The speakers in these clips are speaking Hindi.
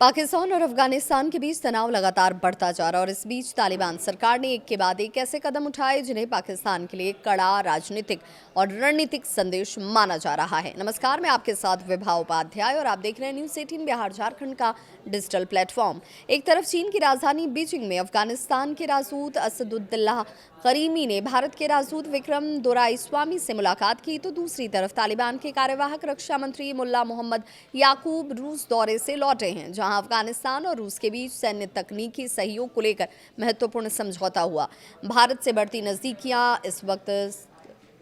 पाकिस्तान और अफगानिस्तान के बीच तनाव लगातार बढ़ता जा रहा है और इस बीच तालिबान सरकार ने एक के बाद एक ऐसे कदम उठाए जिन्हें पाकिस्तान के लिए कड़ा राजनीतिक और रणनीतिक संदेश माना जा रहा है। नमस्कार, मैं आपके साथ विभा उपाध्याय और आप देख रहे हैं न्यूज़ 18 बिहार झारखंड का डिजिटल प्लेटफॉर्म। एक तरफ चीन की राजधानी बीजिंग में अफगानिस्तान के राजदूत असदुल्लाह करीमी ने भारत के राजदूत विक्रम दोराईस्वामी से मुलाकात की, तो दूसरी तरफ तालिबान के कार्यवाहक रक्षा मंत्री मुल्ला मोहम्मद याकूब रूस दौरे से लौटे हैं, जहां अफगानिस्तान और रूस के बीच सैन्य तकनीकी सहयोग को लेकर महत्वपूर्ण समझौता हुआ। भारत से बढ़ती नज़दीकियां इस वक्त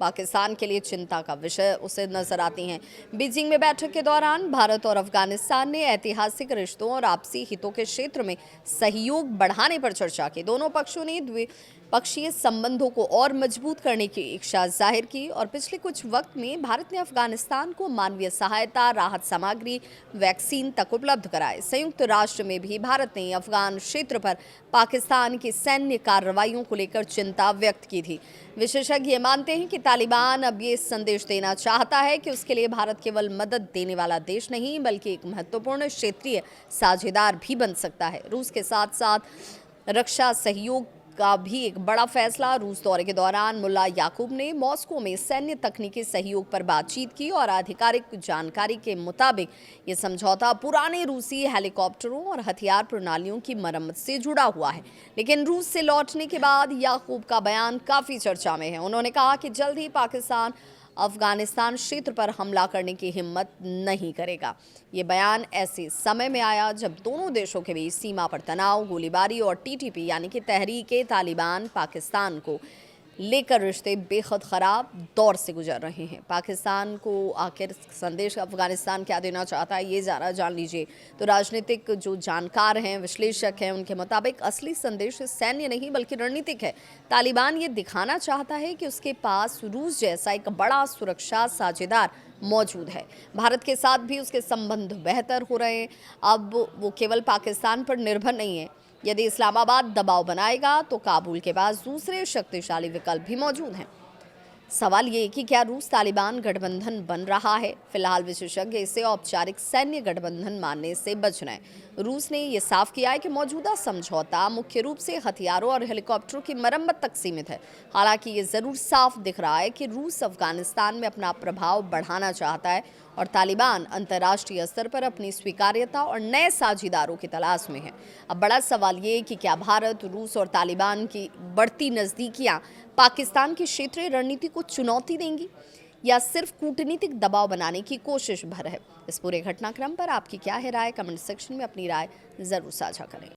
पाकिस्तान के लिए चिंता का विषय उसे नजर आती हैं। बीजिंग में बैठक के दौरान भारत और अफगानिस्तान ने ऐतिहासिक रिश्तों और आपसी हितों के क्षेत्र में सहयोग बढ़ाने पर चर्चा की। दोनों पक्षों ने द्विपक्षीय संबंधों को और मजबूत करने की इच्छा जाहिर की और पिछले कुछ वक्त में भारत ने अफगानिस्तान को मानवीय सहायता, राहत सामग्री, वैक्सीन तक उपलब्ध कराए। संयुक्त राष्ट्र में भी भारत ने अफगान क्षेत्र पर पाकिस्तान की सैन्य कार्रवाइयों को लेकर चिंता व्यक्त की थी। विशेषज्ञ मानते हैं कि तालिबान अब ये संदेश देना चाहता है कि उसके लिए भारत केवल मदद देने वाला देश नहीं बल्कि एक महत्वपूर्ण क्षेत्रीय साझेदार भी बन सकता है। रूस के साथ साथ रक्षा सहयोग का भी एक बड़ा फैसला। रूस दौरे के दौरान मुल्ला याकूब ने मॉस्को में सैन्य तकनीकी सहयोग पर बातचीत की और आधिकारिक जानकारी के मुताबिक ये समझौता पुराने रूसी हेलीकॉप्टरों और हथियार प्रणालियों की मरम्मत से जुड़ा हुआ है। लेकिन रूस से लौटने के बाद याकूब का बयान काफ़ी चर्चा में है। उन्होंने कहा कि जल्द ही पाकिस्तान अफगानिस्तान क्षेत्र पर हमला करने की हिम्मत नहीं करेगा। ये बयान ऐसे समय में आया जब दोनों देशों के बीच सीमा पर तनाव, गोलीबारी और टीटीपी यानी कि तहरीके तालिबान पाकिस्तान को लेकर रिश्ते बेहद ख़राब दौर से गुजर रहे हैं। पाकिस्तान को आखिर संदेश अफगानिस्तान क्या देना चाहता है, ये ज़रा जान लीजिए। तो राजनीतिक जो जानकार हैं, विश्लेषक हैं, उनके मुताबिक असली संदेश सैन्य नहीं बल्कि रणनीतिक है। तालिबान ये दिखाना चाहता है कि उसके पास रूस जैसा एक बड़ा सुरक्षा साझेदार मौजूद है। भारत के साथ भी उसके संबंध बेहतर हो रहे हैं। अब वो केवल पाकिस्तान पर निर्भर नहीं है। यदि इस्लामाबाद दबाव बनाएगा तो काबुल के पास दूसरे शक्तिशाली विकल्प भी मौजूद हैं। सवाल ये कि क्या रूस तालिबान गठबंधन बन रहा है? फिलहाल विशेषज्ञ इसे औपचारिक सैन्य गठबंधन मानने से बच रहे हैं। रूस ने यह साफ किया है कि मौजूदा समझौता मुख्य रूप से हथियारों और हेलीकॉप्टरों की मरम्मत तक सीमित है। हालांकि ये जरूर साफ दिख रहा है कि रूस अफगानिस्तान में अपना प्रभाव बढ़ाना चाहता है और तालिबान अंतर्राष्ट्रीय स्तर पर अपनी स्वीकार्यता और नए साझेदारों की तलाश में है। अब बड़ा सवाल ये कि क्या भारत, रूस और तालिबान की बढ़ती नज़दीकियां पाकिस्तान की क्षेत्रीय रणनीति को चुनौती देंगी या सिर्फ कूटनीतिक दबाव बनाने की कोशिश भर है? इस पूरे घटनाक्रम पर आपकी क्या है राय? कमेंट सेक्शन में अपनी राय जरूर साझा करें।